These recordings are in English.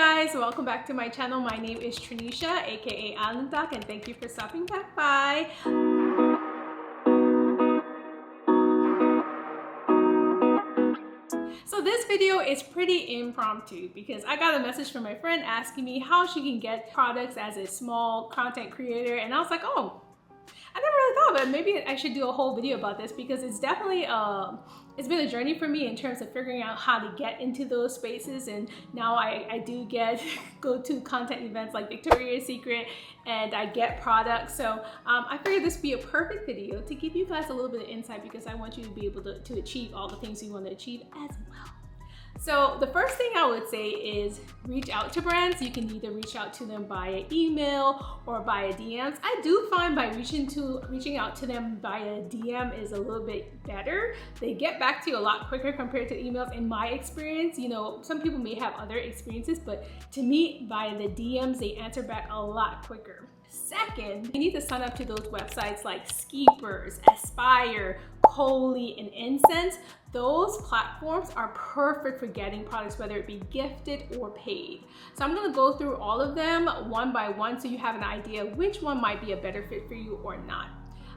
Guys, welcome back to my channel. My name is Trinisha, aka Island Duck, and thank you for stopping back by. So this video is pretty impromptu because I got a message from my friend asking me how she can get products as a small content creator, and I was like, oh, I never really thought of it. Maybe I should do a whole video about this because it's definitely it's been a journey for me in terms of figuring out how to get into those spaces, and now I do get go to content events like Victoria's Secret and I get products. So I figured this would be a perfect video to give you guys a little bit of insight because I want you to be able to achieve all the things you want to achieve as well. So the first thing I would say is reach out to brands. You can either reach out to them via email or via DMs. I do find by reaching out to them via DM is a little bit better. They get back to you a lot quicker compared to emails in my experience. You know, some people may have other experiences, but to me, via the DMs, they answer back a lot quicker. Second, you need to sign up to those websites like Skeepers, Aspire, Cohley, and Insense. Those platforms are perfect for getting products, whether it be gifted or paid. So I'm gonna go through all of them one by one so you have an idea which one might be a better fit for you or not.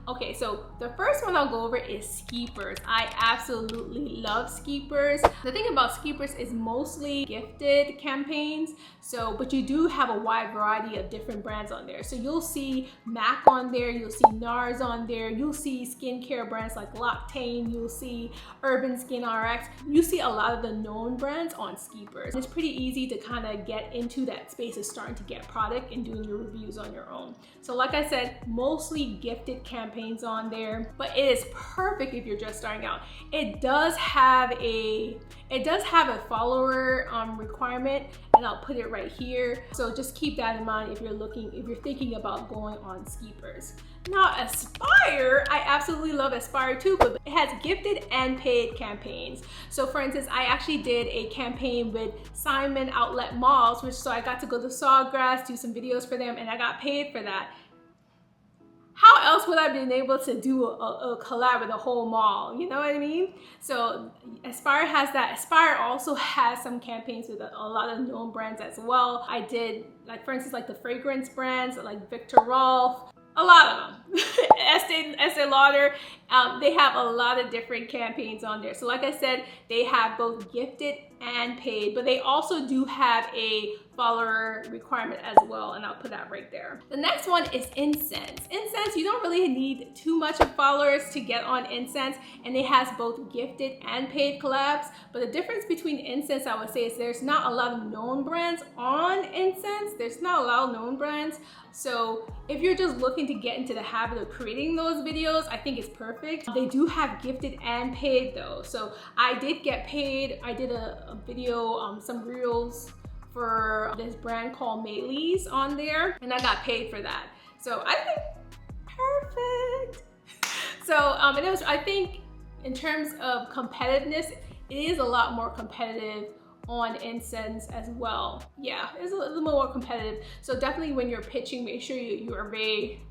Okay, so the first one I'll go over is Skeepers. I absolutely love Skeepers. The thing about Skeepers is mostly gifted campaigns, but you do have a wide variety of different brands on there. So you'll see MAC on there, you'll see NARS on there, you'll see skincare brands like L'Occitane, you'll see Urban Skin RX. You see a lot of the known brands on Skeepers. It's pretty easy to kind of get into that space of starting to get product and doing your reviews on your own. So like I said, mostly gifted campaigns on there, but it is perfect if you're just starting out. It does have a follower requirement, and I'll put it right here. So just keep that in mind if you're thinking about going on Skeepers. Now Aspire, I absolutely love Aspire too, but it has gifted and paid campaigns. So for instance, I actually did a campaign with Simon Outlet Malls, so I got to go to Sawgrass, do some videos for them, and I got paid for that. How else would I have been able to do a collab with a whole mall? You know what I mean? So Aspire has that. Aspire also has some campaigns with a lot of known brands as well. I did, like for instance, like the fragrance brands like Victor Rolf, a lot of them. Estee Lauder, they have a lot of different campaigns on there. So like I said, they have both gifted and paid, but they also do have a follower requirement as well, and I'll put that right there. The next one is Insense. Insense, you don't really need too much of followers to get on Insense, and it has both gifted and paid collabs. But the difference between Insense, I would say, is there's not a lot of known brands on Insense. There's not a lot of known brands. So if you're just looking to get into the habit of creating those videos, I think it's perfect. They do have gifted and paid though. So I did get paid. I did a video, some reels for this brand called Maylee's on there, and I got paid for that. So I think perfect. So and it was, I think in terms of competitiveness, it is a lot more competitive on Insense as well. Yeah, it's a little more competitive. So definitely when you're pitching, make sure you are very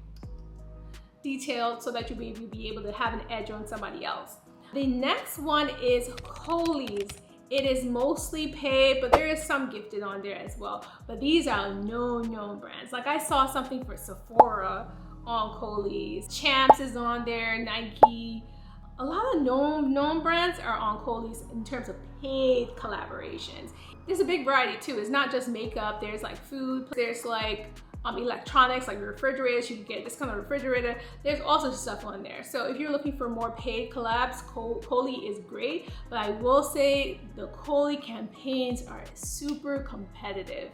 detailed so that you'll be able to have an edge on somebody else. The next one is Cohley's. It is mostly paid, but there is some gifted on there as well. But these are known brands. Like I saw something for Sephora on Cohley's. Champs is on there, Nike. A lot of known brands are on Cohley's in terms of paid collaborations. There's a big variety too. It's not just makeup. There's like food. There's like electronics, like refrigerators. You can get this kind of refrigerator. There's also stuff on there. So if you're looking for more paid collabs, Cohley is great. But I will say the Cohley campaigns are super competitive.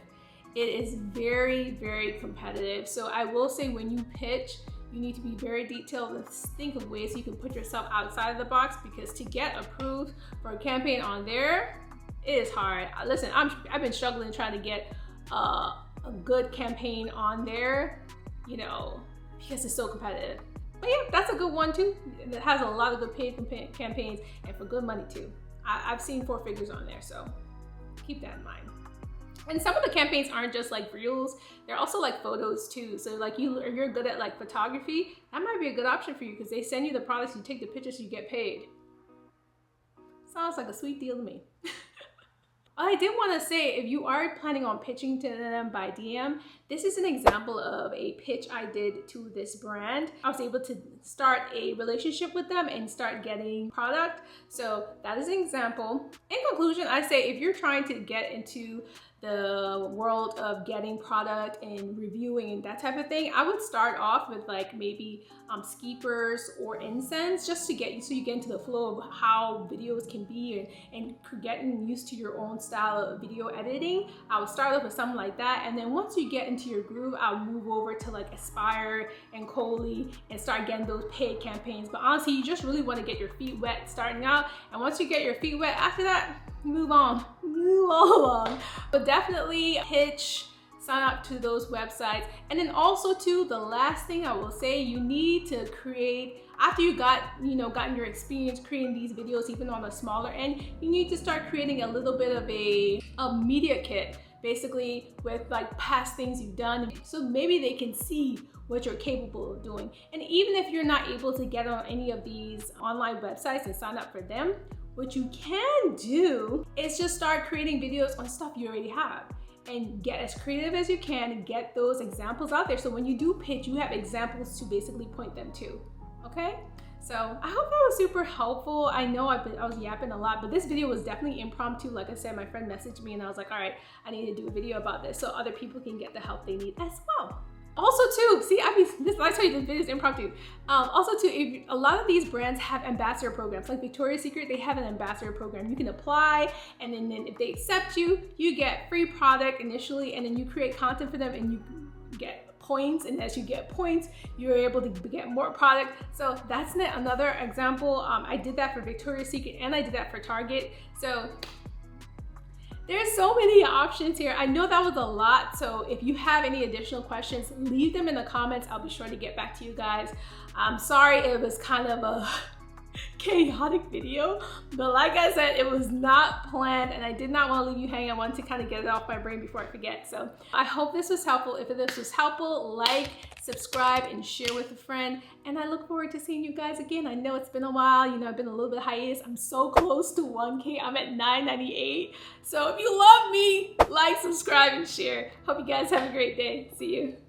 It is very competitive. So I will say when you pitch, you need to be very detailed and think of ways you can put yourself outside of the box, because to get approved for a campaign on there, it is hard. Listen, I've been struggling trying to get a good campaign on there, you know, because it's so competitive. But yeah, that's a good one too. It has a lot of good paid campaigns and for good money too. I've seen 4 figures on there, so keep that in mind. And some of the campaigns aren't just like reels, they're also like photos too. So like if you're good at like photography, that might be a good option for you because they send you the products, you take the pictures, you get paid. Sounds like a sweet deal to me. I did want to say, if you are planning on pitching to them by DM, this is an example of a pitch I did to this brand. I was able to start a relationship with them and start getting product. So that is an example. In conclusion, I say if you're trying to get into the world of getting product and reviewing and that type of thing, I would start off with like maybe Skeepers or Insense, just to get you, so you get into the flow of how videos can be and getting used to your own style of video editing. I would start off with something like that, and then once you get into your groove, I'll move over to like Aspire and Cohley and start getting those paid campaigns. But honestly, you just really want to get your feet wet starting out, and once you get your feet wet, after that, move on, move along. But definitely pitch, sign up to those websites. And then also too, the last thing I will say, you need to create, after you gotten your experience creating these videos, even on a smaller end, you need to start creating a little bit of a media kit, basically with like past things you've done, so maybe they can see what you're capable of doing. And even if you're not able to get on any of these online websites and sign up for them, what you can do is just start creating videos on stuff you already have and get as creative as you can and get those examples out there. So when you do pitch, you have examples to basically point them to, okay? So I hope that was super helpful. I know I was yapping a lot, but this video was definitely impromptu. Like I said, my friend messaged me and I was like, all right, I need to do a video about this so other people can get the help they need as well. Also too, see, I tell you this video is impromptu. Also too, a lot of these brands have ambassador programs. Like Victoria's Secret, they have an ambassador program. You can apply, and then if they accept you, you get free product initially, and then you create content for them and you get points, and as you get points, you're able to get more product. So that's another example. I did that for Victoria's Secret and I did that for Target. So there's so many options here. I know that was a lot, so if you have any additional questions, leave them in the comments. I'll be sure to get back to you guys. I'm sorry it was kind of a chaotic video, but like I said, it was not planned and I did not want to leave you hanging. I wanted to kind of get it off my brain before I forget. So I hope this was helpful. If this was helpful, like, subscribe, and share with a friend. And I look forward to seeing you guys again. I know it's been a while, I've been a little bit hiatus. I'm so close to 1K. I'm at 998. So if you love me, like, subscribe, and share. Hope you guys have a great day. See you.